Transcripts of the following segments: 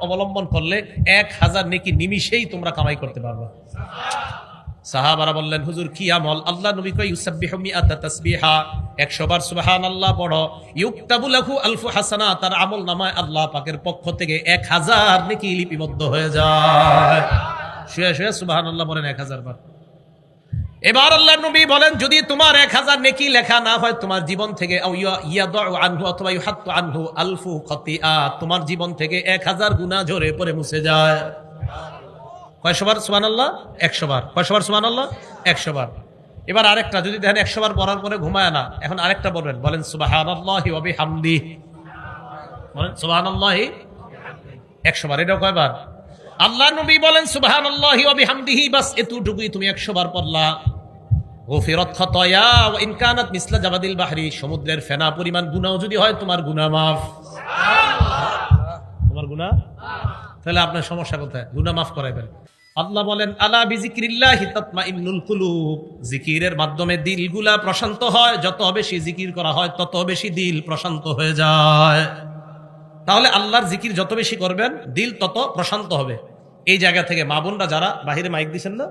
অবলম্বন করলে 1000 নেকি নিমিষেই তোমরা কামাই করতে পারবে। সাহাবারা বললেন, হুজুর কি আমল? আল্লাহ নবী কয়, ইউসাব্বিহু মিআতা তাসবিহা, 100 বার সুবহানাল্লাহ পড়ো, ইউকতাবু লাহু আলফু হাসানাত, তার আমল নামায় আল্লাহ পাকের পক্ষ থেকে 1000 নেকি লিপিবদ্ধ হয়ে যায়। শুয়ে শুয়ে সুবহানাল্লাহ বলেন 1000 বার। এবার আল্লাহ নবী বলেন, যদি তোমার 1000 নেকি লেখা না হয় তোমার জীবন থেকে, ইয়াদউ আনহু অথবা ইউহাত্তু আনহু আলফু খতিআত, তোমার জীবন থেকে 1000 গুনাহ ঝরে পড়ে মুছে যায়। কয়শো বার সুবহানাল্লাহ? 100 বার। কয়শো বার সুবহানাল্লাহ? 100 বার। এবার আরেকটা, যদি দেখেন 100 বার পড়ার পরে ঘুমায় না, এখন আরেকটা বলবেন, বলেন সুবহানাল্লাহি ওয়া বিহামদিহি, বলেন সুবহানাল্লাহি 100 বার। এটা কয়বার? আল্লাহ নবী বলেন সুবহানাল্লাহি ওয়া বিহামদিহি, বাস এতটুকুই তুমি 100 বার পড়লা, গুফিরাত খাতায়া ওয়া ইন কানাত মিসলা জাবাদিল বাহরি, সমুদ্রের ফেনা পরিমাণ গুনাহ যদি হয় তোমার গুনাহ মাফ। তোমার গুনাহ, তাহলে আপনার সমস্যা কোথায়? গুনাহ মাফ করাইবেন। আল্লাহ বলেন, আলা বিজিক্রিল্লাহি তাতমাইন্নুল কুলুব, জিকিরের মাধ্যমে দিলগুলা প্রশান্ত হয়, যত বেশি জিকির করা হয় তত বেশি দিল প্রশান্ত হয়ে যায়। তাহলে আল্লাহর জিকির যত বেশি করবেন দিল তত প্রশান্ত হবে। এই জায়গা থেকে মা বোনরা যারা বাহিরে মাইক দিচ্ছেন না,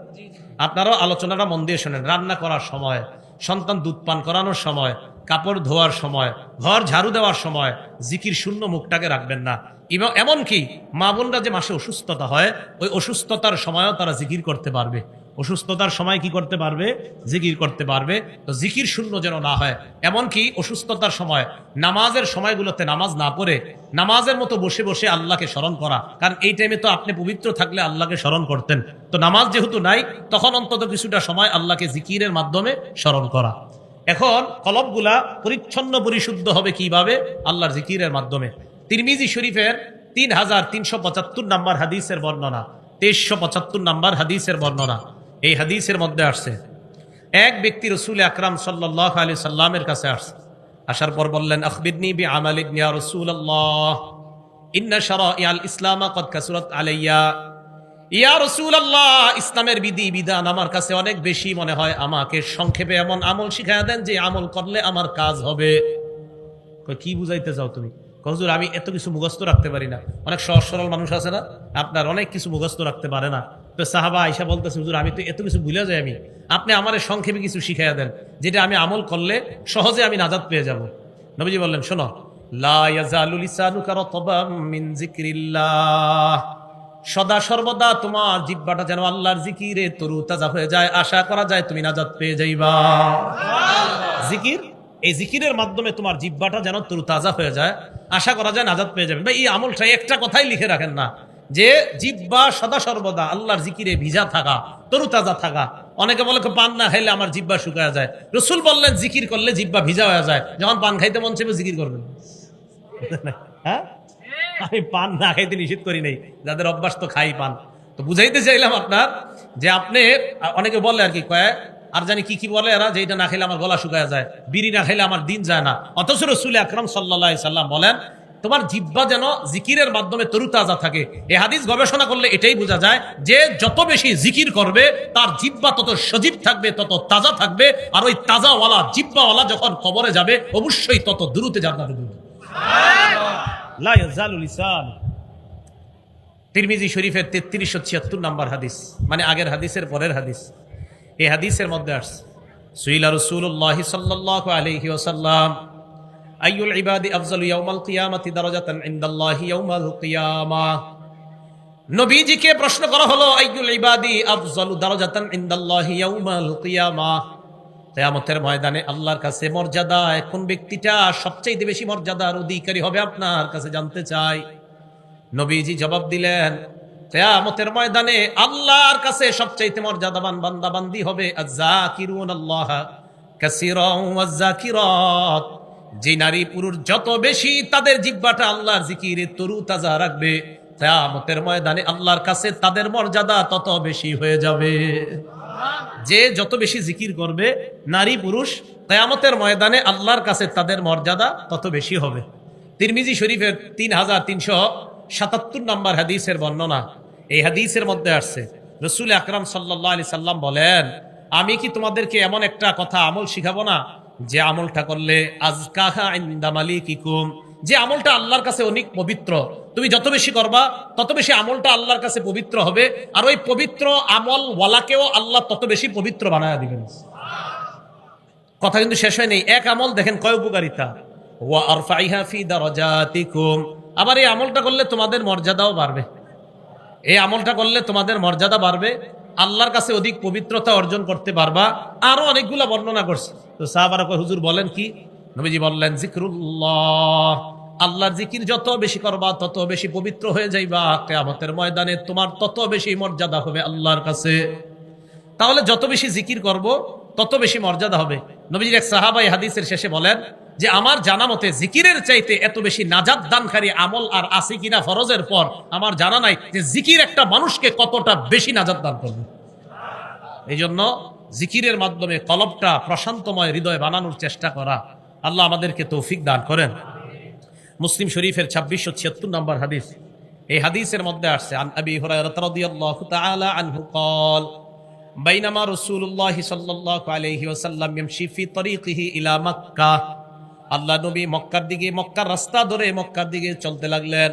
আপনারাও আলোচনাটা মন দিয়ে শোনেন। রান্না করার সময়, সন্তান দুধ পান করানোর সময়, কাপড় ধোয়ার সময়, ঘর ঝাড়ু দেওয়ার সময় জিকির শূন্য মুখটাকে রাখবেন না। এবং এমনকি মা বোনরা যে মাসে অসুস্থতা হয়, ওই অসুস্থতার সময়ও তারা জিকির করতে পারবে। অসুস্থতার সময় কি করতে পারবে? জিকির করতে পারবে। তো জিকির শূন্য যেন না হয়। এমনকি অসুস্থতার সময় নামাজের সময়গুলোতে নামাজ না পড়ে নামাজের মতো বসে বসে আল্লাহকে স্মরণ করা, কারণ এই টাইমে তো আপনি পবিত্র থাকলে আল্লাহকে স্মরণ করতেন, তো নামাজ যেহেতু নাই তখন অন্তত কিছুটা সময় আল্লাহকে জিকিরের মাধ্যমে স্মরণ করা। এখন কলবগুলা পরিচ্ছন্ন পরিশুদ্ধ হবে কিভাবে? আল্লাহর জিকিরের মাধ্যমে। তিরমিজি শরীফের 3375 নাম্বার হাদিসের বর্ণনা, 2375 নাম্বার হাদিসের বর্ণনা। এই হাদিসের মধ্যে আসছে, এক ব্যক্তি রাসূল আকরাম সাল্লাল্লাহু আলাইহি সাল্লামের কাছে আসছে। আসার পর বললেন, আখবিরনি বিআমালিন ইয়া রাসূলুল্লাহ, ইন্না শারাইআল ইসলাম ক্বাদ কাসুরাত আলাইয়া। ইয়া রাসূলুল্লাহ, ইসলামের বিধি বিধান আমার কাছে অনেক বেশি মনে হয়, আমাকে সংক্ষেপে এমন আমল শিখায়া দেন যে আমল করলে আমার কাজ হবে। কি বুঝাইতে চাও তুমি? হুজুর আমি এত কিছু মুখস্থ রাখতে পারি না। অনেক সহজ সরল মানুষ আছে না, আপনার অনেক কিছু মুখস্থ রাখতে পারে না। তো সাহাবা আয়েশা বলতেছে, হুজুর আমি তো এত কিছু ভুলে যাই, আপনি আমারে সংক্ষেপে কিছু শিখাইয়া দেন যেটা আমি আমল করলে সহজে আমি নাজাত পেয়ে যাব। নবীজি বললেন, শোনো, লা ইয়াজালু লিসানুকা রাতবাম মিন যিকরিল্লাহ, সদা সর্বদা তোমার জিহ্বাটা যেন আল্লাহর জিকিরে তরু তাজা হয়ে যায়, আশা করা যায় তুমি নাজাত পেয়ে যাইবা। জিকির, এই জিকিরের মাধ্যমে তোমার জিহ্বাটা যেন তরু তাজা হয়ে যায়, আশা করা যায় নাজাত পেয়ে যাবে। ভাই এই আমলটা একটা কথাই লিখে রাখেন না, যে জিহ্বা সদা সর্বদা আল্লাহর জিকিরে ভিজা থাকা, তরু তাজা থাকা। অনেকে বলে পান না খাইলে আমার জিহ্বা শুকায় যায়। রাসূল বললেন জিকির করলে জিহ্বা ভিজা হয়ে যায়। যখন পান খাইতে মন চাইবে জিকির করবেন। হ্যাঁ, আমি পান না খাইতে নিষেধ করি নাই, যাদের অভ্যাস তো খাই পান। তো বুঝাইতে চাইলাম আপনার, যে আপনি অনেকে বলে আর কি কয়, আর জানি কি কি বলে এরা, যে এটা না খেলে আমার গলা শুকায় যায়, বিড়ি না খেলে আমার দিন যায় না। অথচ রাসূল আকরাম সাল্লাল্লাহু আলাইহি সাল্লাম বলেন তোমার জিহ্বা যেন জিকিরের মাধ্যমে তরুতাজা থাকে। এই হাদিস গবেষণা করলে এটাই বোঝা যায় যে যত বেশি জিকির করবে তার জিহ্বা তত সজীব থাকবে, তত তাজা থাকবে। আর ওই তাজাওয়ালা জিহ্বাওয়ালা যখন কবরে যাবে অবশ্যই তত দ্রুত জান্নাতে ঢুকবে। লা ইয়াজালু লিসান। তিরমিজি শরীফের 3376 নাম্বার হাদিস, মানে আগের হাদিসের পরের হাদিস। এই হাদিসের মধ্যে আসছে, সুইলা রাসূলুল্লাহ সাল্লাল্লাহু আলাইহি ওয়াসাল্লাম আইয়ুল ইবাদি আফজালু ইয়াউমাল কিয়ামাতি দারাজাতান ইনদাল্লাহি ইয়াউমাল কিয়ামাহ। নবীজিকে প্রশ্ন করা হলো, আইয়ুল ইবাদি আফজালু দারাজাতান ইনদাল্লাহি ইয়াউমাল কিয়ামাহ, কিয়ামতের ময়দানে আল্লাহর কাছে মর্যাদায় কোন ব্যক্তিটা সবচেয়ে বেশি মর্যাদার অধিকারী হবে আপনার কাছে জানতে চাই। নবীজি জবাব দিলেন, কিয়ামতের ময়দানে আল্লাহর কাছে সবচেয়ে মর্যাদাবান বান্দা বান্দি হবে আয-যাকিরুনাল্লাহ কাসীরান ওয়াজ-যাকিরাত, যে নারী পুরুষ যত বেশি তাদের জিহ্বাটা আল্লাহর জিকিরে তরু তাজা রাখবে, কিয়ামতের ময়দানে আল্লাহর কাছে তাদের মর্যাদা তত বেশি হয়ে যাবে। যে যত বেশি জিকির করবে নারী পুরুষ, কিয়ামতের ময়দানে আল্লাহর কাছে তাদের মর্যাদা তত বেশি হবে। তিরমিজি শরীফের 3377 নাম্বার হাদিসের বর্ণনা। এই হাদিসের মধ্যে আসছে, রাসূল আকরাম সাল্লাল্লাহু আলাইহি সাল্লাম বলেন, আমি কি তোমাদেরকে এমন একটা কথা আমল শিখাবো না যে আমলটা করলে আজকাহা ইনদা মালিকিকুম, যে আমলটা আল্লাহর কাছে অনেক পবিত্র, তুমি যত বেশি করবা তত বেশি আমলটা আল্লাহর কাছে পবিত্র হবে, আর ওই পবিত্র আমল ওয়ালাকেও আল্লাহ তত বেশি পবিত্র বানায়া দিবেন। কথা কিন্তু শেষ হয়নি। এক আমল দেখেন কয় উপকারিতা, ওয়া আরফাইহা ফি দারাজাতিকুম, আবার এই আমলটা করলে তোমাদের মর্যাদাও বাড়বে, এই আমলটা করলে তোমাদের মর্যাদা বাড়বে, আল্লাহর কাছে অধিক পবিত্রতা অর্জন করতে পারবা। আরো অনেকগুলা বর্ণনা করছে। তো সাহাবারা কয় হুজুর বলেন কি? নবীজি বললেন জিকরুল্লাহ, আল্লাহর জিকির যত বেশি করবা তত বেশি পবিত্র হয়ে যাইবা, কিয়ামতের ময়দানে তোমার তত বেশি মর্যাদা হবে আল্লাহর কাছে। তাহলে যত বেশি জিকির করব তত বেশি মর্যাদা হবে। নবীজির এক সাহাবা এই হাদিসের শেষে বলেন যে আমার জানা মতে জিকিরের চাইতে এত বেশি নাজাত দানকারী আমল আর আছে কিনা ফরজের পর আমার জানা নাই যে জিকির একটা মানুষকে কতটা বেশি নাজাত দান করবে। এই জন্য জিকিরের মাধ্যমে কলবটা প্রশান্তময় হৃদয় বানানোর চেষ্টা করা। আল্লাহ আমাদেরকে তৌফিক দান করেন। মুসলিম শরীফের 2676 নম্বর হাদিস, এই হাদিসের মধ্যে আসছে আন আবি হুরায়রা রাদিয়াল্লাহু তাআলা আনহু قال বাইনামা রাসূলুল্লাহ সাল্লাল্লাহু আলাইহি ওয়াসাল্লাম ইয়ামশি ফি তরিকিহি ইলা মক্কা, আল্লাহ নবী মক্কার দিকে, মক্কার রাস্তা ধরে মক্কার দিকে চলতে লাগলেন।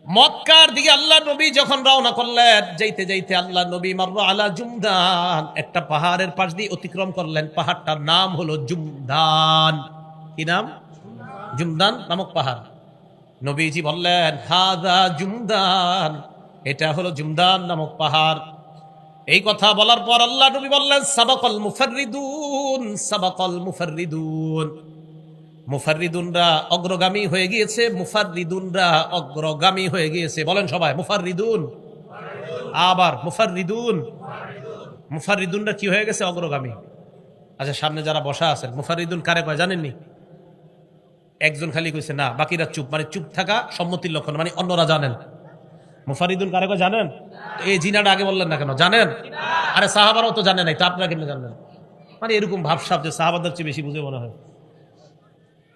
মক্কার দিকে আল্লাহ নবী যখন রওনা করলেন, যাইতে যাইতে আল্লাহ নবী মাররা আলা জুমদান, একটা পাহাড়ের পাশ দিয়ে অতিক্রম করলেন। পাহাড়টার নাম হলো জুমদান। কি নাম? জুমদান নামক পাহাড়। নবীজি বললেন হাদা জুমদান, এটা হলো জুমদান নামক পাহাড়। এই কথা বলার পর আল্লাহ নবী বললেন সাবাকাল মুফাররিদুন, সাবাকাল মুফাররিদুন, মুফাররিদুনরা অগ্রগামী হয়ে গিয়েছে, মুফাররিদুনরা অগ্রগামী হয়ে গিয়েছে। বলেন সবাই মুফাররিদুন, আবার মুফাররিদুন। মুফাররিদুনরা কি হয়ে গেছে? অগ্রগামী। আচ্ছা, সামনে যারা বসা আছেন মুফাররিদুন কারে কয় জানেননি? একজন খালি কইছে না, বাকিরা চুপ, মানে চুপ থাকা সম্মতির লক্ষণ, মানে অন্যরা জানেন। মুফাররিদুন কারে কয় জানেন? এই জিনাটা আগে বললেন না কেন? জানেন? আরে সাহাবারাও তো জানে নাই, তো আপনারা কেমনে জানলেন? মানে এরকম ভাবসাব যে সাহাবাদের চেয়ে বেশি বুঝে মনে হয়।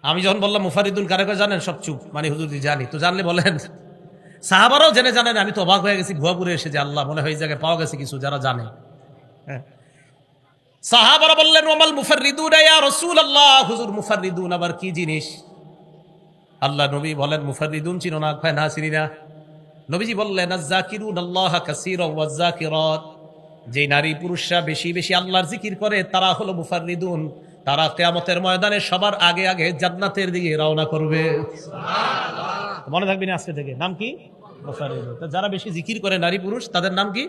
আমি যখন বললাম মুফাররিদুন কারে কয় জানেন, সব চুপ, মানে হুজুর জানি। তো জানলে বলেন। সাহাবারাও জেনে জানেন। আমি তো অবাক হয়ে গেছি ভুয়াপুরে এসে যে আল্লাহ, মনে হয় এই জায়গায় পাওয়া গেছে কিছু যারা জানে। হ্যাঁ, সাহাবারা বললেন ওয়ামাল মুফাররিদুন ইয়া রাসূলুল্লাহ, হুজুর মুফাররিদুন আবার কি জিনিস? আল্লাহ নবী বলেন মুফাররিদুন চিনো না? কয় না, চিনি না। নবীজি বললেন আয-যাকিরুনাল্লাহা কাসীরান ওয়াজ-যাকিরাত, যে নারী পুরুষরা বেশি বেশি আল্লাহর জিকির করে তারা হলো মুফাররিদুন। তারা কিয়ামতের ময়দানে সবার আগে আগে জান্নাতের দিকে রওনা করবে। সুবহানাল্লাহ। মনে থাকবে না আজকে থেকে। নাম কি? মুফাররিদুন। তো যারা বেশি জিকির করে নারী পুরুষ তাদের নাম কি?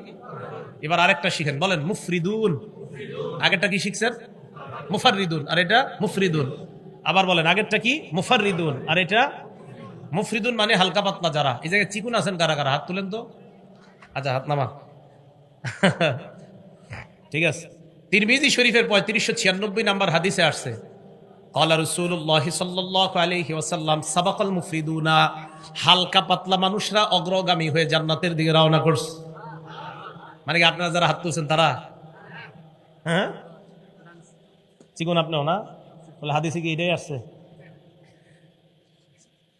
এবার আরেকটা শিখেন, বলেন মুফরিদুন। আগেরটা কি শিখছেন? মুফাররিদুন, আর এটা মুফরিদুন। আবার বলেন আগেরটা কি? মুফাররিদুন, আর এটা মুফরিদুন। মানে হালকা পাতলা যারা। এই জায়গায় চিকুন আছেন কারা কারা? হাত তুলেন তো। আচ্ছা, হাত নামান। ঠিক আছে। তিরমিজি শরীফের 3596 নম্বর হাদিসে আসছে ক্বালা রাসূলুল্লাহ সাল্লাল্লাহু আলাইহি ওয়াসাল্লাম সাবাকাল মুফরিদুনা, হালকা পাতলা মানুষরা অগ্রগামী হয়ে জান্নাতের দিকে রওনা করছে। মানে কি আপনারা যারা হাত তুলছেন তারা? হ্যাঁ, চিকুন আপনিও না? বলে হাদিসে কি এটাই আসছে?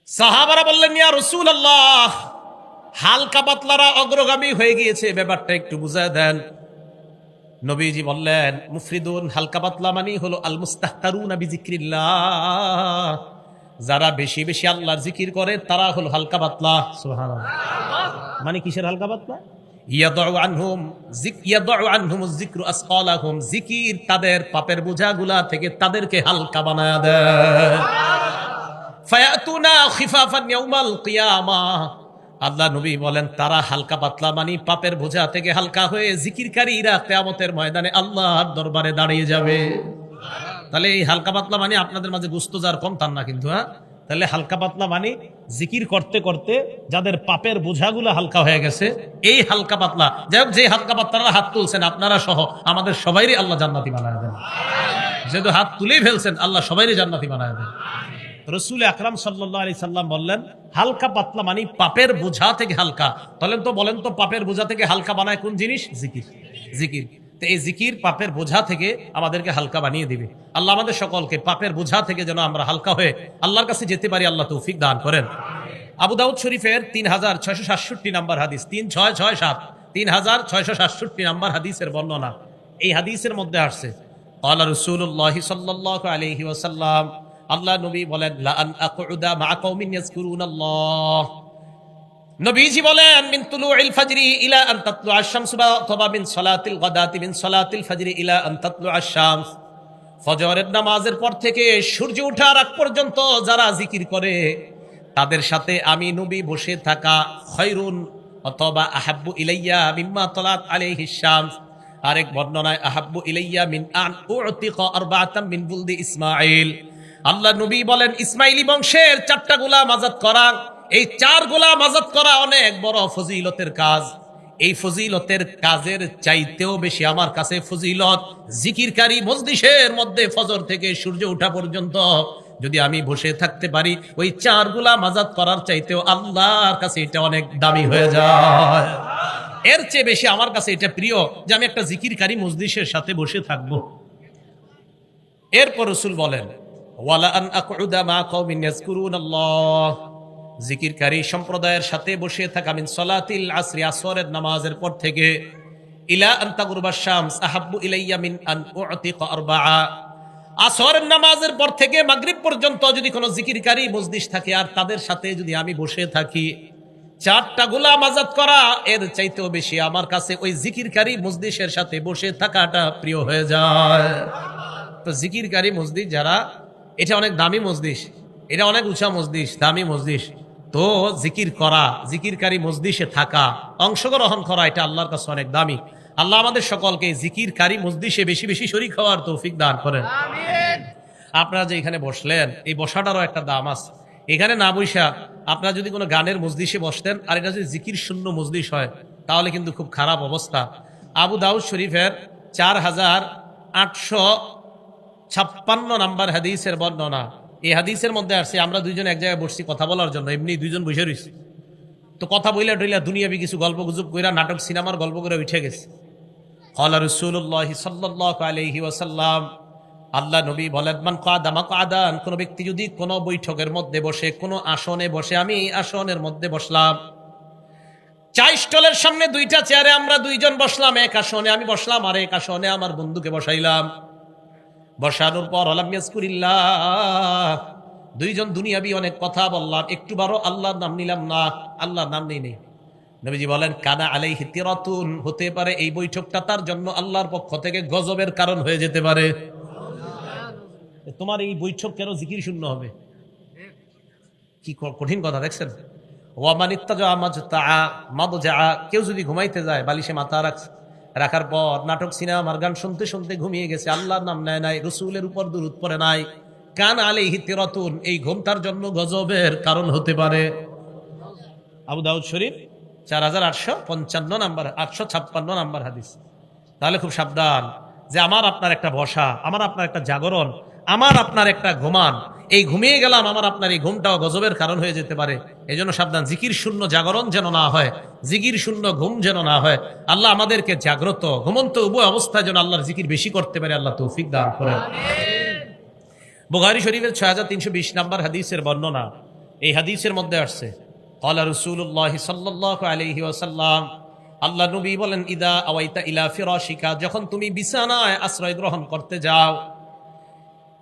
সাহাবারা বললেন ইয়া রাসূলুল্লাহ, হালকা পাতলারা অগ্রগামী হয়ে গিয়েছে, ব্যাপারটা একটু বুঝায় দেন। নবীজি বললেন মুফরিদুন, হালকা পাতলা মানে হলো আল মুস্তাহতারুনা বিজিক্রিল্লাহ, যারা বেশি বেশি আল্লাহর জিকির করে তারা হলো হালকা পাতলা। সুবহানাল্লাহ। মানে কিসের হালকা পাতলা? ইয়াদউ আনহুম যিকরু আসকালাহুম, জিকির তাদের পাপের বোঝাগুলা থেকে তাদেরকে হালকা বানায় দেয়। ফায়াতুনা খিফাফান ইয়াউমাল কিয়ামাহ, আল্লাহ নবী বলেন তারা হালকা পাতলা মানে পাপের বোঝা থেকে হালকা হয়ে জিকিরকারীরা কিয়ামতের ময়দানে আল্লাহর দরবারে দাঁড়িয়ে যাবে। তাহলে এই হালকা পাতলা মানে আপনাদের মাঝে গুস্ত যার কম তার না কিন্তু। হ্যাঁ, তাহলে হালকা পাতলা মানে জিকির করতে করতে যাদের পাপের বোঝাগুলো হালকা হয়ে গেছে, এই হালকা পাতলা। যাই হোক, যে হালকা পাতলারা হাত তুলছেন আপনারা সহ আমাদের সবাইরই আল্লাহ জান্নাতি বানায় দেন। যেহেতু হাত তুলেই ফেলছেন, আল্লাহ সবাইরই জান্নাতি বানায় দেন। রাসূল আকরাম সাল্লাল্লাহু আলাইহি সাল্লাম বললেন হালকা পাতলা মানে পাপের বোঝা থেকে হালকা। বলেন তো পাপের বোঝা থেকে হালকা বানায় কোন জিনিস? জিকির। জিকির। তো এই জিকির পাপের বোঝা থেকে আমাদেরকে হালকা বানিয়ে দিবে। আল্লাহ আমাদের সকলকে পাপের বোঝা থেকে যেন আমরা হালকা হয়ে আল্লাহর কাছে যেতে পারি, আল্লাহ তৌফিক দান করেন। আবু দাউদ শরীফের 3667 নম্বর হাদিস, 3667, 3667 নম্বর হাদিসের বর্ণনা। এই হাদিসের মধ্যে আসছে ক্বালা রাসূলুল্লাহ সাল্লাল্লাহু আলাইহি ওয়াসাল্লাম আল্লাহ নবী বলেন লা আন আকুদা মা কওমিন ইয়াজকুরুনাল্লাহ, নবীজি বলেন মিন তুলুইল ফাজরি ইলা আন তাতলু আশ-শামসু অথবা মিন সালাতিল গাদাতি মিন সালাতিল ফাজরি ইলা আন তাতলু আশ-শামস, ফজরের নামাজের পর থেকে সূর্য ওঠার আগ পর্যন্ত যারা জিকির করে তাদের সাথে আমি নবী বসে থাকা খায়রুন অথবা আহাব্বু ইলাইয়া মিম্মা তালাত আলাইহিস শামস, আরেক বর্ণনায় আহাব্বু ইলাইয়া মিন আন উতিকা আরবাআতাম মিন বুলদি ইসমাঈল। আল্লাহ নবী বলেন ইসমাইলি বংশের 4টা গোলাম আযাদ করা, এই 4 গোলাম আযাদ করা অনেক বড় ফজিলতের কাজ। এই ফজিলতের কাজের চাইতেও বেশি আমার কাছে ফজিলত জিকিরকারী মজলিসের মধ্যে ফজর থেকে সূর্য ওঠা পর্যন্ত যদি আমি বসে থাকতে পারি, ওই 4 গোলাম আযাদ করার চাইতেও আল্লাহর কাছে এটা অনেক দামি হয়ে যায়। এর চেয়ে বেশি আমার কাছে এটা প্রিয় যে আমি একটা জিকিরকারী মজলিসের সাথে বসে থাকবো। এরপর রাসূল বলেন ওয়ালা আন আকুদা মা কওমিন ইয়াজকুরুনাল্লাহ, জিকিরকারী সম্প্রদায়ের সাথে বসে থাকা মিন সালাতিল আসরি, আসরের নামাজের পর থেকে ইলা আন তাগরুবা শামস আহাব্বু ইলাইয়া মিন আন উতিকা আরবাআ, আসরের নামাজের পর থেকে মাগরিব পর্যন্ত যদি কোনো জিকিরকারী মজলিস থাকে আর তাদের সাথে যদি আমি বসে থাকি, 4টা গোলাম আযাদ করা এর চাইতেও বেশি আমার কাছে ওই জিকিরকারী মজলিসের সাথে বসে থাকাটা প্রিয় হয়ে যায়। তো জিকিরকারী মজলিস যারা, এটা অনেক দামি মজলিস, এটা অনেক উঁচা মজলিস, দামি মজলিস। তো জিকির করা, জিকিরকারী মজলিসে থাকা, অংশগ্রহণ করা, এটা আল্লাহর কাছে অনেক দামি। আল্লাহ আমাদের সকলকে জিকিরকারী মজলিসে বেশি বেশি শরীক হওয়ার তৌফিক দান করেন। আপনারা যে এখানে বসলেন, এই বসাটারও একটা দাম আছে। এখানে না বৈশা আপনারা যদি কোনো গানের মজলিসে বসতেন আর এটা যদি জিকির শূন্য মজলিস হয় তাহলে কিন্তু খুব খারাপ অবস্থা। আবু দাউদ শরীফের 4856 নাম্বার হাদিসের বর্ণনা, এই হাদিসের মধ্যে আসছে আমরা দুইজন এক জায়গায় বসছি কথা বলার জন্য, এমনি দুইজন বসে রয়েছি, তো কথা বইলা টইলা দুনিয়াবি কিছু গল্প গুজব কইরা নাটক সিনেমার গল্প করে উঠে গেছে। ক্বালা রাসূলুল্লাহ সাল্লাল্লাহু আলাইহি ওয়াসাল্লাম, আল্লাহ নবী বলেন মান কাদা মাকআদান, কোন ব্যক্তি যদি কোন বৈঠকের মধ্যে বসে, কোন আসনে বসে, আমি আসনের মধ্যে বসলাম, চা স্টলের সামনে 2টা চেয়ারে আমরা দুইজন বসলাম, এক আসনে আমি বসলাম আর এক আসনে আমার বন্ধুকে বসাইলাম। বসানোর পর আলাম ইয়াজকুরিল্লাহ, দুইজন দুনিয়াবি অনেক কথা বললাম, একটু বারো আল্লাহর নাম নিলাম না, আল্লাহর নাম নেই। নবীজি বলেন কানা আলাইহি তিরাতুন, হতে পারে এই বৈঠকটা তার জন্য আল্লাহর পক্ষ থেকে গজবের কারণ হয়ে যেতে পারে। তোমার এই বৈঠক কেন জিকির শূন্য হবে? কি কঠিন কথা দেখছেন। ওয়ামান ইত্তাজা মাদজা, কেউ যদি ঘুমাইতে যায় বালিশে মাথা রাখার পর নাটক সিনেমার গান শুনতে শুনতে ঘুমিয়ে গেছে, আল্লাহর নাম নেয় নাই, রাসূলের উপর দুরূদ পড়ে নাই, কান আলাইহি তিরাতুন, এই ঘুমটার জন্য গজবের কারণ হতে পারে। আবু দাউদ শরীফ 4855 নাম্বার, 856 নাম্বার হাদিস। তাহলে খুব সাবধান যে আমার আপনার একটা বসা, আমার আপনার একটা জাগরণ, আমার আপনার একটা ঘুমান, এই ঘুমিয়ে গেলাম, আমার আপনার এই ঘুমটাও গজবের কারণ হয়ে যেতে পারে। এই জন্য সাবধান, জিকির শূন্য জাগরণ যেন না হয়, জিকির শূন্য ঘুম যেন না হয়। আল্লাহ আমাদেরকে জাগ্রত ঘুমন্ত উভয় অবস্থায় যেন আল্লাহর জিকির বেশি করতে পারে, আল্লাহ তৌফিক দান করেন। বুখারী শরীফের 6320 নাম্বার হাদিসের বর্ণনা, এই হাদিসের মধ্যে আসছে ক্বালা রাসূলুল্লাহ সাল্লাল্লাহু আলাইহি ওয়াসাল্লাম, আল্লাহ নবী বলেন ইদা আওয়াইতা ইলা ফিরাশিকা, যখন তুমি বিছানায় আশ্রয় গ্রহণ করতে যাও,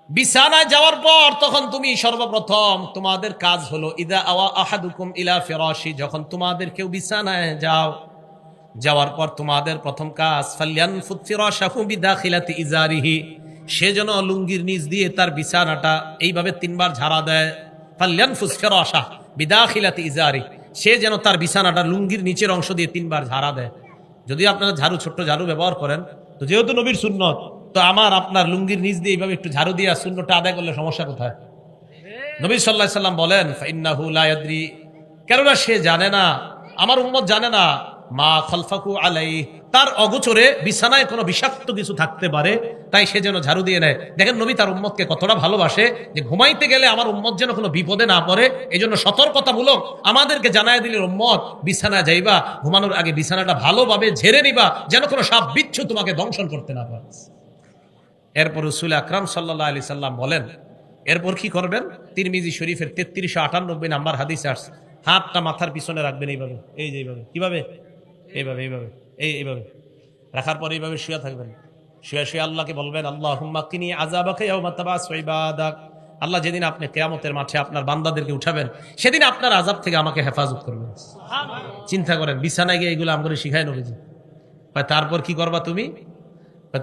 বিছানায় যাওয়ার পর তখন তুমি সর্বপ্রথম তোমাদের কাজ হলো ইদা আওয়া আহাদুকুম ইলা ফিরাশি, যখন তোমাদের কেউ বিছানায় যাও, যাওয়ার পর তোমাদের প্রথম কাজ ফালয়ানফুত ফিরাশাহু বিদাখিলাতি ইজারিহি, সে যেন লুঙ্গির নিচ দিয়ে তার বিছানাটা এইভাবে 3 বার ঝাড়া দেয়। ফালয়ানফুস ফিরাশা বিদাখিলাতি ইজারি, সে যেন তার বিছানাটা লুঙ্গির নিচের অংশ দিয়ে 3 বার ঝাড়া দেয়। যদি আপনারা ঝাড়ু, ছোট্ট ঝাড়ু ব্যবহার করেন, তো যেহেতু নবীর সুন্নত, তো আমার আপনার লুঙ্গির নিচ দিয়ে এইভাবে একটু ঝাড়ু দিয়ে সুন্নতটা আদায় করলে সমস্যা কোথায়? নবী সাল্লাল্লাহু আলাইহি সাল্লাম বলেন ফাইন্নাহু লা ইয়াদরি, কেননা সে জানে না, আমার উম্মত জানে না, মা খালফাকু আলাইহি, তার অগোচরে বিছানায় কোনো বিষাক্ত কিছু থাকতে পারে, তাই সে যেন ঝাড়ু দিয়ে নেয়। দেখেন নবী তার উম্মতকে কতটা ভালোবাসে যে ঘুমাইতে গেলে আমার উম্মত যেন কোনো বিপদে না পড়ে, এই জন্য সতর্কতামূলক আমাদেরকে জানায় দিলেন উম্মত বিছানায় যাইবা, ঘুমানোর আগে বিছানাটা ভালোভাবে ঝেড়ে নিবা, যেন কোনো সাপ বিচ্ছু তোমাকে দংশন করতে না পারে। এরপর রাসূল আকরাম সাল্লাল্লাহু আলাইহি সাল্লাম বলেন এরপর কি করবেন? তিরমিজি শরীফের 3398 নাম্বার হাদিস আসছে, হাতটা মাথার পিছনে রাখবেন এইভাবে, এই যে এইভাবে, কিভাবে? এইভাবে, এইভাবে, এইভাবে রাখার পর এইভাবে শুয়ে থাকবেন। শুয়ে শুয়ে আল্লাহকে বলবেন আল্লাহুম্মা কিনি আযাবাকা ইয়াওমা তাবাসু ইবাদাক, আল্লাহ যেদিন আপনি কিয়ামতের মাঠে আপনার বান্দাদেরকে উঠাবেন, সেদিন আপনার আযাব থেকে আমাকে হেফাজত করবেন। চিন্তা করেন, বিছানায় গিয়ে এগুলো আমগুলো শিখায় নবীজি। তারপর কি করবা তুমি?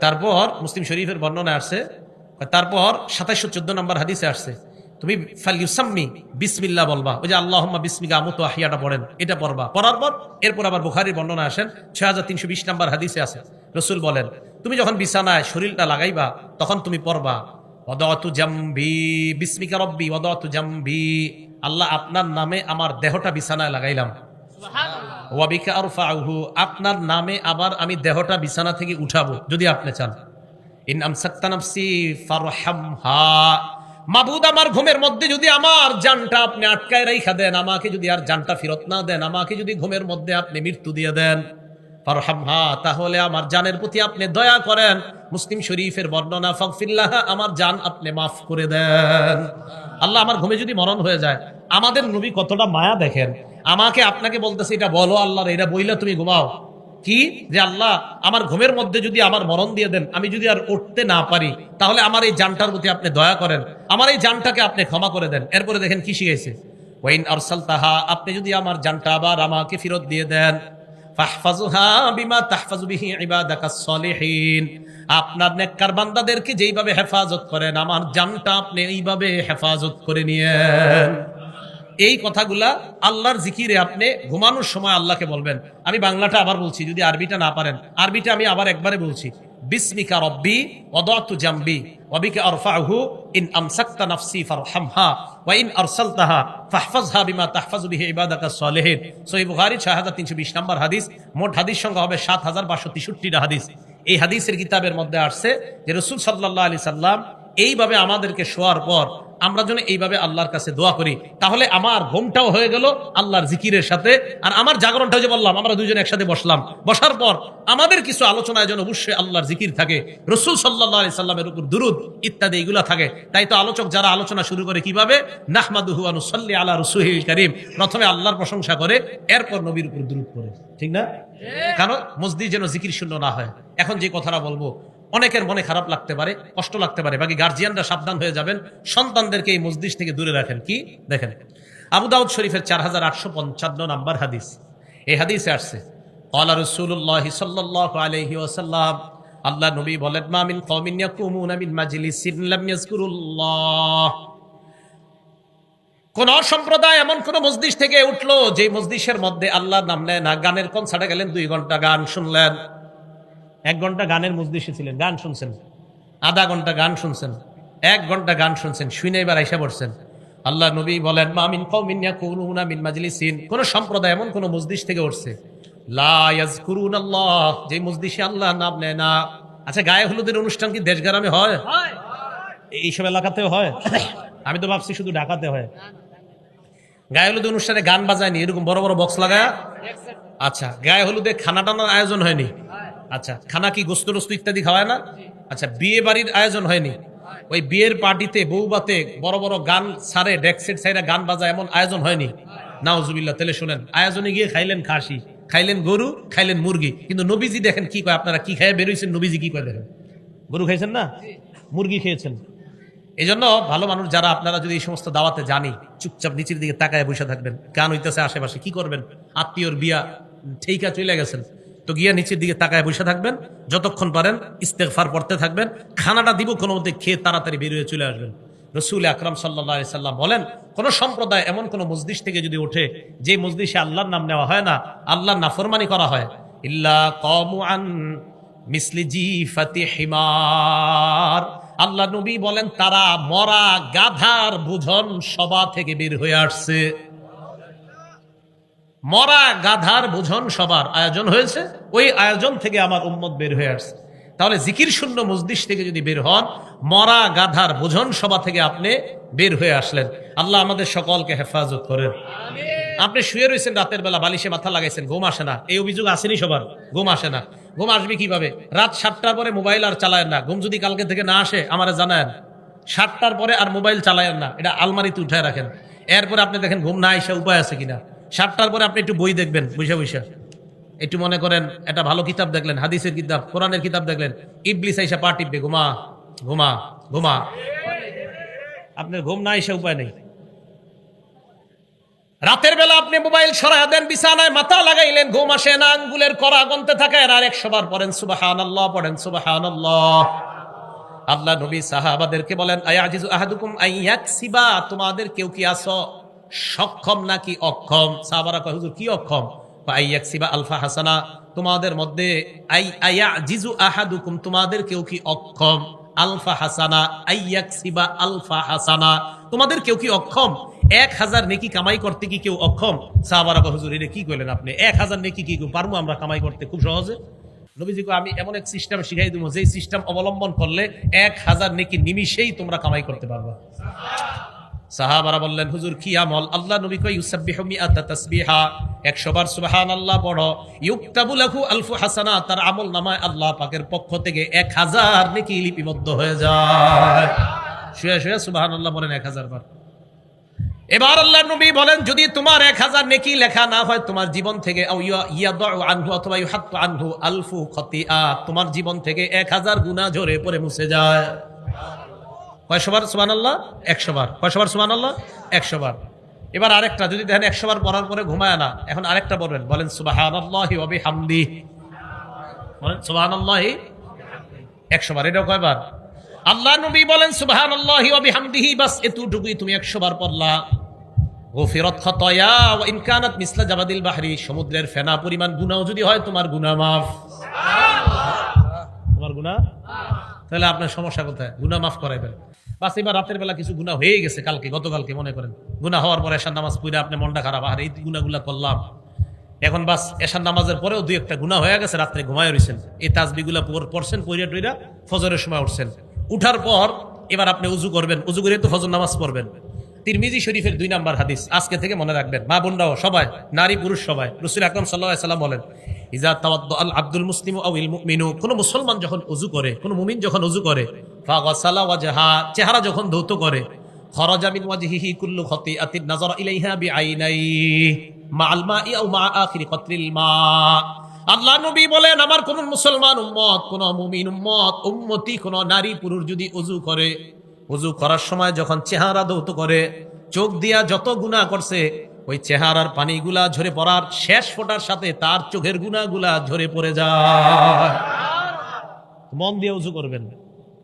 তারপর মুসলিম শরীফের বর্ণনা আসছে, তারপর 2714 নম্বর হাদিসে আসছে, তুমি ফালইউসাম্মি বিসমিল্লাহ বলবা। ওই যে আল্লাহুম্মা বিসমিকা আমুতু আহিয়াটা পড়েন, এটা পড়বা। পড়ার পর এরপর আবার বুখারীর বর্ণনা আসেন 6320 নম্বর হাদিসে আছে, রাসূল বলেন তুমি যখন বিছানায় শরীরটা লাগাইবা তখন তুমি পড়বা ওয়াদাতু জামবি বিসমিকা রব্বি ওয়াদাতু জামবি, আল্লাহ আপনার নামে আমার দেহটা বিছানায় লাগাইলাম। সুবহানাল্লাহ। ওয়া বিকা আরফাউহু, আপনার নামে আবার আমি দেহটা বিছানা থেকে উঠাবো যদি আপনি চান। ইন আমসাকতা নাফসি ফারহামহা, মাবুদ আমার ঘুমের মধ্যে যদি আমার জানটা আপনি আটকায় রাইখা দেন, আমাকে যদি আর জানটা ফেরত না দেন, আমাকে যদি ঘুমের মধ্যে আপনি মৃত্যু দিয়ে দেন, ফারহামহা, তাহলে আমার জানের প্রতি আপনি দয়া করেন। মুসলিম শরীফের বর্ণনা, ফাগফিরলাহা, আমার জান আপনি মাফ করে দেন। আল্লাহ আমার ঘুমে যদি মরণ হয়ে যায়, আমাদের নবী কতটা মায়া দেখেন, আমাকে আপনাকে বলতেছে এটা বলো আল্লাহর, এটা বইলা তুমি ঘুমাও। কি যে আল্লাহ আমার ঘুমের মধ্যে যদি আমার মরণ দিয়ে দেন, আমি যদি আর উঠতে না পারি, তাহলে আমার এই জানটার প্রতি আপনি দয়া করেন, আমার এই জানটাকে আপনি ক্ষমা করে দেন। এরপরে দেখেন কি শিখাইছে, ওয়াইন আরসালতাহা, আপনি যদি আমার জানটা আবার আমাকে ফেরত দিয়ে দেন, ফাহফাজুহা বিমা তাহফাজু বিহি ইবাদাকাস সলিহিন, আপনার নেককার বান্দাদেরকে যেইভাবে হেফাজত করেন, আমার জানটা আপনি এইভাবে হেফাজত করে নিয়েন। এই কথাগুলা আল্লাহর জিকিরে আপনি ঘুমানোর সময় আল্লাহকে বলবেন। আমি বাংলাটা আবার বলছি, যদি আরবিটা না পারেন, আরবিটা আমি আবার একবারে বলছি, বিসমিকা রব্বি ওয়াদাতু জামবি ওয়া বিকা আরফাউহু ইন আমসাকতা নাফসি ফারহামহা ওয়া ইন আরসালতাহা ফাহফাজহা বিমা তাহফাজু বিহি ইবাদাকাস সলিহিন। সহিহ বুখারী 6320 নম্বর হাদিস। মোট হাদিস সংখ্যা হবে 7563টা হাদিস। এই হাদিসের কিতাবের মধ্যে আসছে যে রাসূল সাল্লাল্লাহু আলাইহি সাল্লাম এইভাবে আমাদেরকে শোয়ার পর আমরা যেন এইভাবে আল্লাহর কাছে দোয়া করি, তাহলে আমার ঘুমটাও হয়ে গেল আল্লাহর জিকিরের সাথে, আর আমার জাগরণটাও যে বললাম, আমরা দুইজন একসাথে বসলাম, বসার পর আমাদের কিছু আলোচনায় যেন অবশ্যই আল্লাহর জিকির থাকে, রাসূল সাল্লাল্লাহু আলাইহি সাল্লামের উপর দুরূদ ইত্যাদি এগুলা থাকে। তাই তো আলোচক যারা আলোচনা শুরু করে কিভাবে, নাহমাদুহু ওয়া নুসাল্লি আলা রাসূলিল কারীম, প্রথমে আল্লাহর প্রশংসা করে, এরপর নবীর উপর দুরূদ পড়ে, ঠিক না? কারণ মসজিদ যেন জিকির শূন্য না হয়। এখন যে কথাটা বলবো, অনেকের মনে খারাপ লাগতে পারে, কষ্ট লাগতে পারে, বাকি গার্জিয়ানরা সাবধান হয়ে যাবেন, সন্তানদেরকে এই মসজিদ থেকে দূরে রাখেন। কি দেখেন, আবু দাউদ শরীফের 4855 নম্বর হাদিস, এই হাদিসে আসছে, ক্বালা রাসূলুল্লাহ সাল্লাল্লাহু আলাইহি ওয়াসাল্লাম, আল্লাহ নবী বলেন, মা মিন কওমিন ইয়াকুমুনা মিন মাজলিসিন লাম ইয়াযকুরুল্লাহ, কোন সম্প্রদায় এমন কোন মসজিদ থেকে উঠলো যে মসজিদের মধ্যে আল্লাহর নাম নেয় না। গানের কনসার্টে গেলেন, 2 ঘন্টা গান শুনলেন, 1 ঘন্টা গানের মজলিসে ছিলেন, গান শুনছেন, আধা ঘন্টা গান শুনছেন, 1 ঘন্টা গান শুনছেন, শুনে এবার আইসা পড়ছেন। আল্লাহ নবী বলেন, মা মিন কওমিন ইয়াকুনুনা মিন মাজলিসিন, কোন সম্প্রদায় এমন কোন মসজিদ থেকে উঠছে, লা ইয়াযকুরুনাল্লাহ, যে মসজিদে আল্লাহর নাম নেয় না। আচ্ছা, গায়ে হলুদের অনুষ্ঠান কি দেশ গ্রামে হয়? এইসব এলাকাতেও হয়? আমি তো ভাবছি শুধু ঢাকাতে হয়। গায়ে হলুদের অনুষ্ঠানে গান বাজায়নি, এরকম বড় বড় বক্স লাগায়? আচ্ছা, গায়ে হলুদে খানা টানার আয়োজন হয়নি? আচ্ছা, খানা কি গোস্ত টোস্ত ইত্যাদি খাওয়ায় না? আচ্ছা, বিয়ে বাড়ির আয়োজন হয়নি? ওই বিয়ের পার্টিতে বউবাতে বড় বড় গান ছাড়ে, ডেকসেট ছাইরা গান বাজায়, এমন আয়োজন হয়নি? নাউজুবিল্লাহ। তাহলে শুনেন, আয়োজনে গিয়ে খাইলেন খাসি, খাইলেন গরু, খাইলেন মুরগি, কিন্তু নবীজি দেখেন কি কয়, আপনারা কি খাইয়ে বেরোইছেন, নবীজি কি কয় দেখেন, গরু খাইছেন না, মুরগি খেয়েছেন। এই জন্য ভালো মানুষ যারা, আপনারা যদি এই সমস্ত দাওয়াতে জানি, চুপচাপ নিচের দিকে তাকায় বসে থাকবেন। গান হইতেছে আশেপাশে, কি করবেন? আত্মীয়র বিয়া ঠিকা চলে গেছেন, তো গিয়া নিচের দিকে তাকায় বসে থাকবেন, যতক্ষণ পারেন ইস্তেগফার পড়তে থাকবেন। খানাটা দিব কোনো মধ্যে খেয়ে তাড়াতাড়ি বেরিয়ে চলে আসবেন। রাসূল আকরাম সাল্লাল্লাহু আলাইহি সাল্লাম বলেন, কোন সম্প্রদায় এমন কোন মসজিদ থেকে যদি ওঠে যে মসজিদে আল্লাহর নাম নেওয়া হয় না, আল্লাহর নাফরমানি করা হয়, ইল্লা কামু আন মিসলি জিফাতি হিমার, আল্লাহ নবী বলেন তারা মরা গাধার বুঝন সভা থেকে বের হয়ে আসছে। মরা গাধার বুঝন সবার আয়োজন হয়েছে, ওই আয়োজন থেকে আমার উম্মত বের হয়ে আসছে। তাহলে জিকির শূন্য মসজিদ থেকে যদি বের হন, মরা গাধার বুঝন সভা থেকে আপনি বের হয়ে আসলেন। আল্লাহ আমাদের সকলকে হেফাজত করেন। আপনি শুয়ে রয়েছেন রাতের বেলা, বালিশে মাথা লাগাইছেন, ঘুম আসে না, এই অভিযোগ আসেনি সবার? ঘুম আসে না, ঘুম আসবে কিভাবে? রাত 7টার পরে মোবাইল আর চালায়েন না। ঘুম যদি কালকে থেকে না আসে আমারে জানায়েন, 7টার পরে আর মোবাইল চালায়েন না, এটা আলমারিতে উঠায় রাখেন। এরপরে আপনি দেখেন ঘুম না আসে উপায় আছে কিনা। 7টার পরে আপনি একটু বই দেখবেন, বৈশা বৈশা একটু মনে করেন একটা ভালো কিতাব দেখলেন, হাদিসের কিতাব, কোরআনের কিতাব দেখলেন, ইবলিস আইসা পা টিপবে, ঘুমা ঘুমা ঘুমা। আপনার ঘুম না এসে উপায় নেই। রাতের বেলা আপনি মোবাইল সরায়া দেন, বিছানায় মাথা লাগাইলেন, ঘুম আসে না, আঙ্গুলের কড়া গুনতে থাকেন আর 100 বার পড়েন সুবহানাল্লাহ, পড়েন সুবহানাল্লাহ। আল্লাহ নবী সাহাবাদেরকে বলেন আয়াজিজু আহাদুকুম আইয়াকসিবা, তোমাদের কেউ কি আছো সক্ষম নাকি অক্ষম? সাহাবারা কয় হুজুর কি অক্ষম? আইয়াকসিবা আলফা হাসানা, তোমাদের মধ্যে আয়াজিজু আহাদুকুম, তোমাদের কেউ কি অক্ষম আলফা হাসানা, আইয়াকসিবা আলফা হাসানা, তোমাদের কেউ কি অক্ষম 1000 নেকি কামাই করতে কি কেউ অক্ষম? সাহাবারা কয় হুজুর এটা কি কইলেন আপনি, 1000 নেকি কি কেউ পারবো আমরা কামাই করতে খুব সহজে? নবীজিকে আমি এমন এক সিস্টেম শিখাই দেবো যে সিস্টেম অবলম্বন করলে 1000 নেকি নিমিষেই তোমরা কামাই করতে পারবা। সাহাবারা বললেন হুজুর কি আমল? আল্লাহ নবী কয় ইউসাব্বিহু মিআতা তাসবিহা, 100 বার সুবহানাল্লাহ পড়ো, ইউকতাবু লাহু আলফু হাসানাত, তার আমল নামায় আল্লাহ পাকের পক্ষ থেকে 1000 নেকি লিপিবদ্ধ হয়ে যায়। শুয়ে শুয়ে সুবহানাল্লাহ বলেন 1000 বার। এবার আল্লাহ নবী বলেন যদি তোমার 1000 নেকি লেখা না হয় তোমার জীবন থেকে, অথবা ইউহাত্তু আনহু আলফু খতিআত, তোমার জীবন থেকে 1000 গুনাহ ঝরে পড়ে মুছে যায়। কয়শো বার সুবহানাল্লাহ? 100 বার। কয়শো বার সুবহানাল্লাহ? 100 বার। এবার আরেকটা যদি দেখেন 100 বার পড়ার পরে ঘুমায় না, এখন আরেকটা বলবেন, বলেন সুবহানাল্লাহি ওয়া বিহামদিহি, বলেন সুবহানাল্লাহি 100 বার। এটা কয়বার? আল্লাহ নবী বলেন সুবহানাল্লাহি ওয়া বিহামদিহি, বাস এতটুকুই তুমি 100 বার পড়লা, গফিরাত খাতায়া ওয়া ইন কানাত মিসলা জাবাদিল বাহরি, সমুদ্রের ফেনা পরিমাণ গুনাহ যদি হয় তোমার গুনাহ মাফ। তোমার গুনাহ, তাহলে আপনার সমস্যা কোথায়? গুনাহ মাফ করাইবেন। বাস এবার রাতের বেলা কিছু গুনাহ হয়ে গেছে কালকে গতকালকে মনে করেন, গুনাহ হওয়ার পরে এশার নামাজ পড়ে আপনি মনটা খারাপ, আর এই গুনাহগুলা করলাম, এখন বাস এশার নামাজের পরেও দুই একটা গুনাহ হয়ে গেছে, রাত্রে ঘুমায় রইছেন, এই তাসবিহগুলা পড়ছেন, পড়িয়া টইরা ফজরের সময় উঠছেন, উঠার পর এবার আপনি উজু করবেন, উজু করে তো ফজর নামাজ পড়বেন। তিরমিজি শরীফের 2 নম্বর হাদিস আজকে থেকে মনে রাখবেন, মা বোনরাও সবাই, নারী পুরুষ সবাই। রাসূল আকরাম সাল্লাল্লাহু আলাইহি ওয়াসাল্লাম বলেন ইজা তাওয়াদ্দা আল আব্দুল মুসলিমু আও ইল মুমিনু, কোন মুসলমান যখন উজু করে, কোন মুমিন যখন উজু করে, ফাগাসালা ওয়াজহা, চেহারা যখন ধৌত করে, খরাজা মিন ওয়াজহিহি কুল্লু খাতিআতিন নাযারা ইলাইহা বিআইনাইহি মাআল মাই আও মা আখিরি কতরিল মা। আল্লাহ নবী বলেন আমার কোন মুসলমান উম্মত, কোন মুমিন উম্মত, উম্মতি, কোন নারী পুরুষ যদি উজু করে, উজু করার সময় যখন চেহারা ধৌত করে, চোখ দিয়া যত গুনাহ করছে ওই চেহারার পানিগুলা ঝরে পড়ার শেষ ফোঁটার সাথে তার চোখের গুনাহগুলা ঝরে পড়ে যায়। মন দিয়ে উজু করবেন।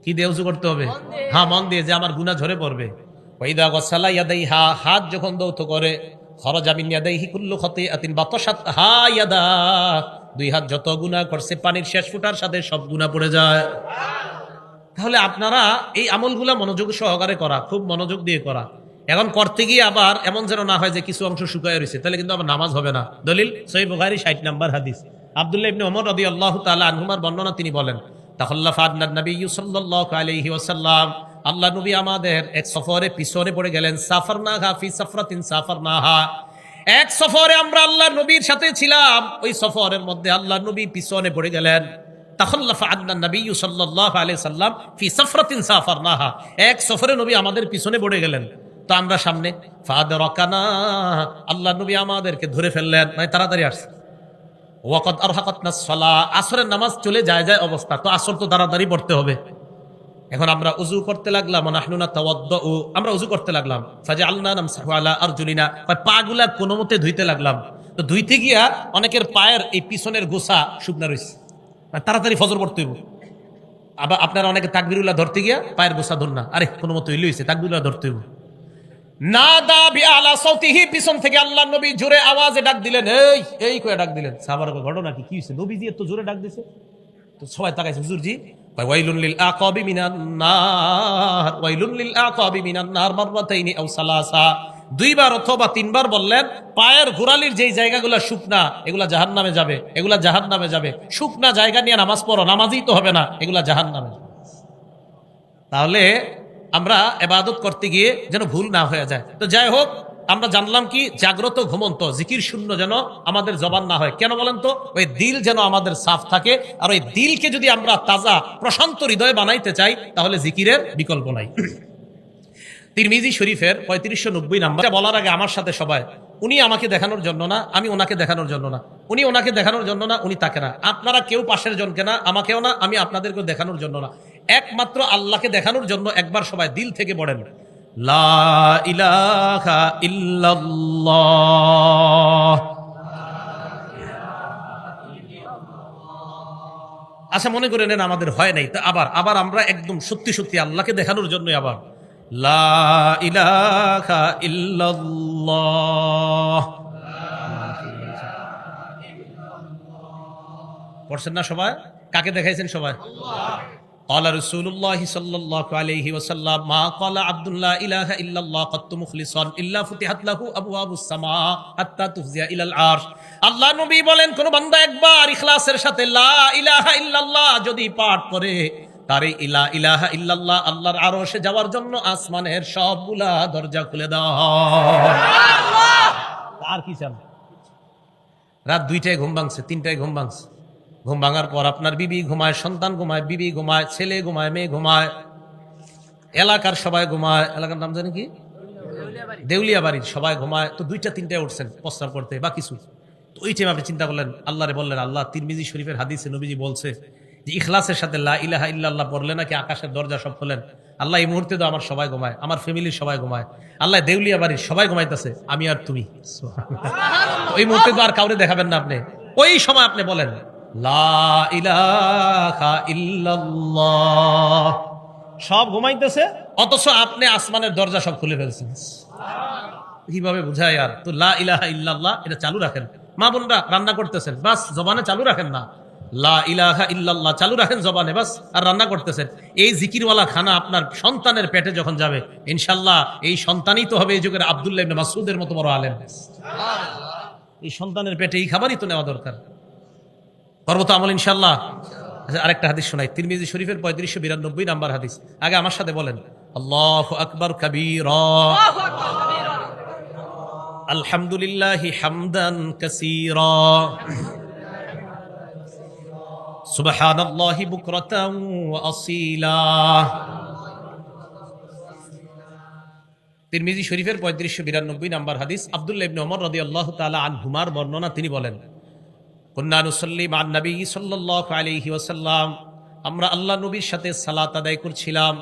কি দিয়ে উজু করতে হবে? হ্যাঁ, মন দিয়ে, যে আমার গুনাহ ঝরে পড়বে। ওয়াইদা গাসালা ইয়াদাইহা, হাত যখন ধৌত করে, খরাজা মিন ইয়াদাইহি কুল্লু খাতিআতিন বাতাশাতহা ইয়াদা, 2 হাত যত গুনাহ করছে পানির শেষ ফোঁটার সাথে সব গুনাহ পড়ে যায়। তাহলে আপনারা এই আমলগুলা মনোযোগ সহকারে করা, খুব মনোযোগ দিয়ে করা। এখন করতে গিয়ে আবার এমন যেন না হয় যে কিছু অংশ শুকায় রয়েছে, তাহলে কিন্তু আবার নামাজ হবে না। দলিল সহিহ বুখারী 60 নম্বর হাদিস, আব্দুল্লাহ ইবনে ওমর রাদিয়াল্লাহু তাআলা আনহুমার বর্ণনা, তিনি বলেন তাখাল্লাফা আন নবী সাল্লাল্লাহু আলাইহি ওয়াসাল্লাম, আল্লাহ নবী আমাদের এক সফরে পিছনে পড়ে গেলেন। সাফারনাহা ফি সাফরাতিন সাফারনাহা, এক সফরে আমরা আল্লাহ নবীর সাথে ছিলাম, ওই সফরের মধ্যে আল্লাহ নবী পিছনে পড়ে গেলেন। তাখাল্লাফা আন নবী সাল্লাল্লাহু আলাইহি ওয়াসাল্লাম ফি সাফরাতিন সাফারনাহা, এক সফরে নবী আমাদের পিছনে পড়ে গেলেন, তো আমরা সামনে। ফাদরাকানা, আল্লাহ নবী আমাদেরকে ধরে ফেললেন, মানে তাড়াতাড়ি আসছে। ওয়াকাদ আরহাকাতনাস সালাহ, আসরের নামাজ চলে যায় অবস্থা, তো আসর তো তাড়াতাড়ি পড়তে হবে। এখন আমরা উজু করতে লাগলাম, নাহনু নাতাওয়াদ্দু, আমরা উজু করতে লাগলাম। ফাজআলনা নামসাহু আলা আরজুলিনা, পাগুলা কোনোমতে ধুইতে লাগলাম। তো ধুইতে গিয়া অনেকের পায়ের এই পিছনের গোছা শুকনা রইছে, তাড়াতাড়ি ফজর পড়তে হইব। আবার আপনারা অনেকে তাকবীরুল্লাহ ধরতে গিয়া পায়ের গোছা ধর না, আরে কোনোমতে হইলে হইছে, তাকবীরুল্লাহ ধরতে হইব। নাদা বিআলা সাউতিহি, পিছন থেকে আল্লাহ নবী জোরে আওয়াজে ডাক দিলেন, এই এই কয়ে ডাক দিলেন। সাহাবারা ঘটনা কি হইছে? নবীজি এত জোরে ডাক দিছে, তো সবাই তাকাইছে, হুজুরজি ওয়াইলুন লিল আকাবি মিনান নার, ওয়াইলুন লিল আকাবি মিনান নার মাররাতাইনি আও সালাসা, 2 বার অথবা 3 বার বললেন। পায়ের গোড়ালির যেই জায়গাগুলো শুকনা, এগুলা জাহান্নামে যাবে, এগুলা জাহান্নামে যাবে। শুকনা জায়গা নিয়ে নামাজ পড়ো, নামাজই তো হবে না, এগুলা জাহান্নামে। তাহলে আমরা ইবাদত করতে গিয়ে যেন ভুল না হয়ে যায়। তো যাই হোক, আমরা জানলাম কি, জাগ্রত ঘুমন্ত জিকির শূন্য যেন আমাদের জবান না হয়। কেন বলেন তো? ওই দিল যেন আমাদের সাফ থাকে, আর ওই দিলকে যদি আমরা তাজা প্রশান্ত হৃদয় বানাইতে চাই, তাহলে জিকিরের বিকল্প নাই। তিরমিজি শরীফের 3590 নাম্বার। বলার আগে আমার সাথে সবাই, উনি আমাকে দেখানোর জন্য না, আমি ওনাকে দেখানোর জন্য না, উনি ওনাকে দেখানোর জন্য না, উনি তাকে না, আপনারা কেউ পাশের জনকে না, আমাকেও না, আমি আপনাদেরকেও দেখানোর জন্য না, একমাত্র আল্লাহকে দেখানোর জন্য একবার সবাই দিল থেকে পড়েন লা ইলাহা ইল্লাল্লাহ। আচ্ছা, মনে করে নেন আমাদের হয় নাই, তা আবার আমরা একদম সত্যি সত্যি আল্লাহকে দেখানোর জন্য আবার লা ইলাহা ইল্লাল্লাহ পড়ছেন না সবাই? কাকে দেখাইছেন সবাই? قال رسول الله صلى الله عليه وسلم ما قال عبد الله اله الا الله قد مخلصا الا فتحت له ابواب السماء حتى تفزع الى العرش। আল্লাহ নবী বলেন, কোন বান্দা একবার ইখলাসের সাথে লা ইলাহা ইল্লাল্লাহ যদি পাঠ করে, তারে লা ইলাহা ইল্লাল্লাহ আল্লাহর আরশে যাওয়ার জন্য আসমানের সবগুলা দরজা খুলে দেওয়া হয়। আর কি চান? রাত 2টায় ঘুম ভাঙছে, 3টায় ঘুম ভাঙছে, ঘুম ভাঙার পর আপনার বিবি ঘুমায়, সন্তান ঘুমায়, বিবি ঘুমায়, ছেলে ঘুমায়, মেয়ে ঘুমায়, এলাকার সবাই ঘুমায়। এলাকার নাম জানি কি? দেউলিয়া বাড়ির সবাই ঘুমায়। তো 2টা-3টায় উঠছেন প্রস্তাব করতে বা কিছু, তো ওই টাইমে আপনি চিন্তা করলেন, আল্লাহরে বললেন, আল্লাহ, তিরমিজি শরীফের হাদিসে নবীজি বলছে যে ইখলাসের সাথে লা ইলাহা ইল্লাল্লাহ পড়লে নাকি আকাশের দরজা সব খোলেন। আল্লাহ, এই মুহূর্তে তো আমার সবাই ঘুমায়, আমার ফ্যামিলির সবাই ঘুমায়, আল্লাহ দেউলিয়া বাড়ির সবাই ঘুমাইতেছে, আমি আর তুমি। ওই মুহূর্তে তো আর কাউরে দেখাবেন না আপনি, ওই সময় আপনি বলেন লা ইলাহা ইল্লাল্লাহ। সব ঘুমাইতেছে, অথচ আপনি আসমানের দরজা সব খুলে ফেলছেন। কিভাবে বুঝায়? আর তো লা ইলাহা ইল্লাল্লাহ এটা চালু রাখেন। মা বোনরা রান্না করতেছেন, বাস জবানে চালু রাখেন না, লা ইলাহা ইল্লাল্লাহ চালু রাখেন জবানে, বাস। আর রান্না করতেছেন, এই জিকিরওয়ালা খানা আপনার সন্তানের পেটে যখন যাবে, ইনশাআল্লাহ এই সন্তানই তো হবে এই যুগের আব্দুল্লাহ ইবনে মাসউদের মতো বড় আলেম। এই সন্তানের পেটে এই খাবারই তো নেওয়া দরকার। করবো তো আমল ইনশাআল্লাহ। আরেকটা হাদিস শোনাই, তিরমিজি শরীফের 3592 নাম্বার হাদিস। আগে আমার সাথে বলেন আল্লাহু আকবার কাবীরা, আলহামদুলিল্লাহি হামদান কাসীরা, সুবহানাল্লাহি বুকরাতান ওয়া আসীলা। তিরমিজি শরীফের 3592 নাম্বার হাদিস। আব্দুল্লাহ ইবনে ওমর রাদিয়াল্লাহু তাআলা আনহুমার বর্ণনা, তিনি বলেন, কুন্না নুসাল্লি মা নবী সাল্লাল্লাহু আলাইহি ওয়াসাল্লাম, আমরা আল্লাহ নবীর সাথে সালাত আদায় করছিলাম।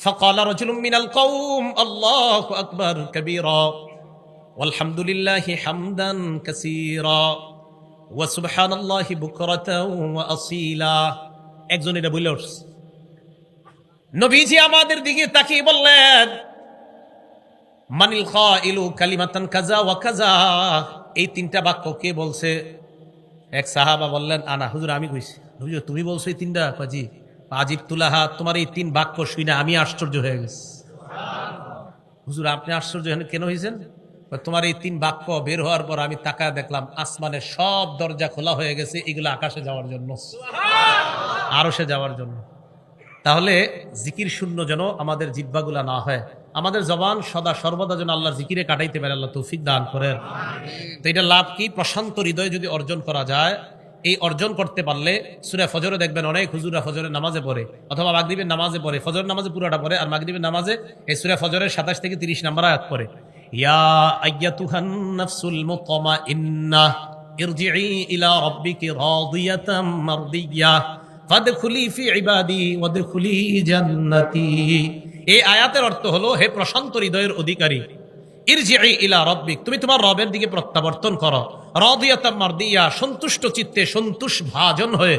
ফাকালা রাজুলুম মিনাল কওম আল্লাহু আকবার কাবীরা ওয়ালহামদুলিল্লাহি হামদান কাসীরা ওয়া সুবহানাল্লাহি বুকরাতান ওয়া আসীলা। একজন এটা বলে উঠছে। নবীজি আমাদের দিকে তাকিয়ে বললেন, মানিল কাইলু কালিমাতান কাযা ওয়া কাযা, এই 3টা বাক্য কে বলছে? এক সাহাবা বললেন, আনা হুজুর, আমি কইছি। হুজুর, তুমি বলছো এই 3টা? কাজী আজিব তুলাহা, তোমার এই 3 বাক্য শুনে আমি আশ্চর্য হয়ে গেছি। হুজুর, আপনি আশ্চর্য কেন হয়েছেন? তোমার এই 3 বাক্য বের হওয়ার পর আমি তাকায় দেখলাম আসমানের সব দরজা খোলা হয়ে গেছে, এগুলো আকাশে যাওয়ার জন্য, আরশে যাওয়ার জন্য। তাহলে জিকির শূন্য যেন আমাদের জিহ্বাগুলা না হয়, আমাদের জবান সদা সর্বদা যেন আল্লাহর জিকিরে কাটাইতে পারে, আল্লাহ তৌফিক দান করেন। তো এটা লাভ কি? প্রশান্ত হৃদয় যদি অর্জন করা যায়, এই অর্জন করতে পারলে সূরা ফজরে দেখবেন অনেক হুজুররা ফজরের নামাজে পড়ে, অথবা মাগরিবের নামাজে পড়ে, ফজরের নামাজে পুরোটা পড়ে, আর মাগরিবের নামাজে এই সূরা ফজরের 27 থেকে 30 নম্বর আয়াত পড়ে, ইয়া আইয়াতুহান নাফসুল মুতমাইন্নাহ ইরজিই ইলা রাব্বিকি রাদিয়াতাম মারদিয়া ফাদখুলি ফি ইবাদি ওয়াদখুলি জান্নাতি। এই আয়াতের অর্থ হলো, হে প্রশান্ত হৃদয়ের অধিকারী, ইরজিই ইলা রাব্বিক, তুমি তোমার রবের দিকে প্রত্যাবর্তন করো, রাদিয়াতাম মারদিয়া, সন্তুষ্ট চিত্তে, সন্তুষ্ট ভাজন হয়ে,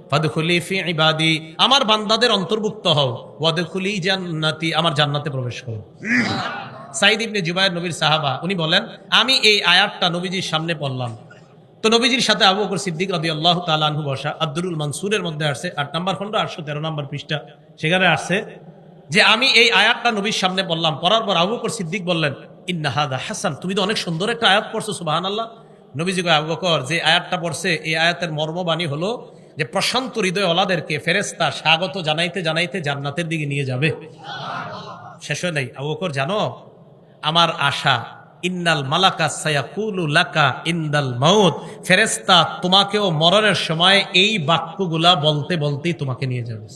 ফাদখুলি ফি ইবাদি, আমার বান্দাদের অন্তর্ভুক্ত হও, ওয়াদখুলি জান্নাতি, আমার জান্নাতে প্রবেশ করো। সাইদ ইবনে জুবায়ের নবীর সাহাবা, উনি বলেন, আমি এই আয়াতটা নবীজির সামনে পড়লাম। তো নবীজির সাথে আবু বকর সিদ্দিক রাদিয়াল্লাহু তাআলা আনহু বসা। আব্দুল মানসুরের মধ্যে আসছে 8 নম্বর খন্ড 813 নম্বর পৃষ্ঠা, সেখানে আসছে যে আমি এই আয়াতটা নবীর সামনে পড়লাম। পড়ার পর আবু বকর সিদ্দিক বললেন, ইন্না হাদা হাসান, তুমি তো অনেক সুন্দর একটা আয়াত পড়ছো, সুবহানাল্লাহ। নবীজি কয়, আবু বকর, যে আয়াতটা পড়ছে এই আয়াতের মর্মবাণী হলো যে প্রশান্ত হৃদয় ওলাদেরকে ফেরেশতা স্বাগত জানাইতে জানাইতে জান্নাতের দিকে নিয়ে যাবে। শেষ হয় নাই। আবু বকর, জানো আমার আশা, ইন্নাল মালাকা সায়াকুলু লাকা ইনদাল মাউত, ফেরেশতা তোমাকেও মরণের সময় এই বাক্যগুলা বলতে বলতেই তোমাকে নিয়ে যাবে।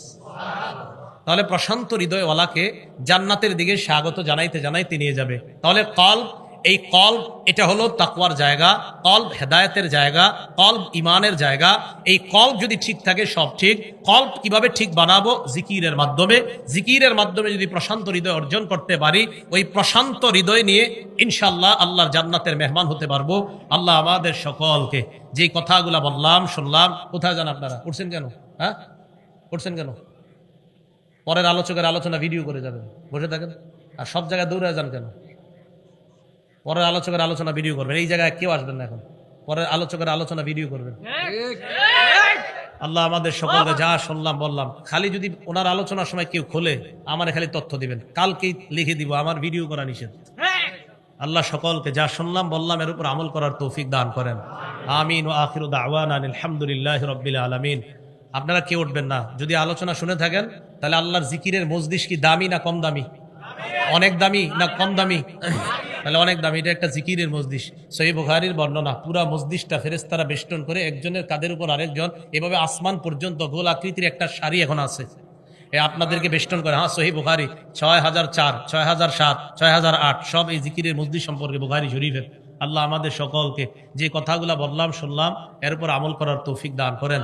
তাহলে প্রশান্ত হৃদয়ওয়ালাকে জান্নাতের দিকে স্বাগত জানাইতে জানাইতে নিয়ে যাবে। তাহলে কলব এই কলব এটা হলো তাকওয়ার জায়গা, কলব হেদায়েতের জায়গা, কলব ইমানের জায়গা। এই কলব যদি ঠিক থাকে সব ঠিক। কলব কিভাবে ঠিক বানাবো? জিকিরের মাধ্যমে। জিকিরের মাধ্যমে যদি প্রশান্ত হৃদয় অর্জন করতে পারি, ওই প্রশান্ত হৃদয় নিয়ে ইনশাআল্লাহ আল্লাহর জান্নাতের মেহমান হতে পারবো। আল্লাহ আমাদের সকলকে যে কথাগুলা বললাম শুনলাম, কোথায় যান আপনারা? উঠছেন কেন? হ্যাঁ, উঠছেন কেন? পরের আলোচকের আলোচনা ভিডিও করে যাবেন, বসে থাকেন। আর সব জায়গায় দৌড়ে যান কেন? পরের আলোচকের আলোচনা ভিডিও করবেন, এই জায়গায় কেউ আসবেন না এখন। পরের আলোচকের আলোচনা ভিডিও করবেন। আল্লাহ আমাদের সকলকে যা শুনলাম বললাম, খালি যদি ওনার আলোচনার সময় কেউ খোলে আমার খালি তথ্য দিবেন, কালকেই লিখে দিব আমার ভিডিও করা নিষেধ। আল্লাহ সকলকে যা শুনলাম বললাম এর উপর আমল করার তৌফিক দান করেন। আমিন ওয়া আখিরু দাওয়ানা আলহামদুলিল্লাহি রাব্বিল আলামিন। আপনারা কেউ উঠবেন না, যদি আলোচনা শুনে থাকেন তাহলে আল্লাহর জিকিরের মজলিস কি দামি না কম দামি? অনেক দামি না কম দামি? তাহলে অনেক দামি। এটা একটা জিকিরের মজলিস। সহিহ বুখারীর বর্ণনা, পুরা মজলিসটা ফেরেশতারা বেষ্টন করে একজনের কাঁধের উপর আরেকজন, এভাবে আসমান পর্যন্ত গোল আকৃতির একটা সারি এখন আছে, আপনাদেরকে বেষ্টন করে। হ্যাঁ, সহিহ বুখারী 6004, 6007, 6008 সব এই জিকিরের মজলিস সম্পর্কে বুখারী শরীফের। আল্লাহ আমাদের সকলকে যে কথাগুলা বললাম শুনলাম এর উপর আমল করার তৌফিক দান করেন।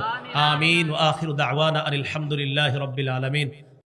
আমিন ওয়া আখিরু দাওয়ানা আলহামদুলিল্লাহি রাব্বিল আলামিন।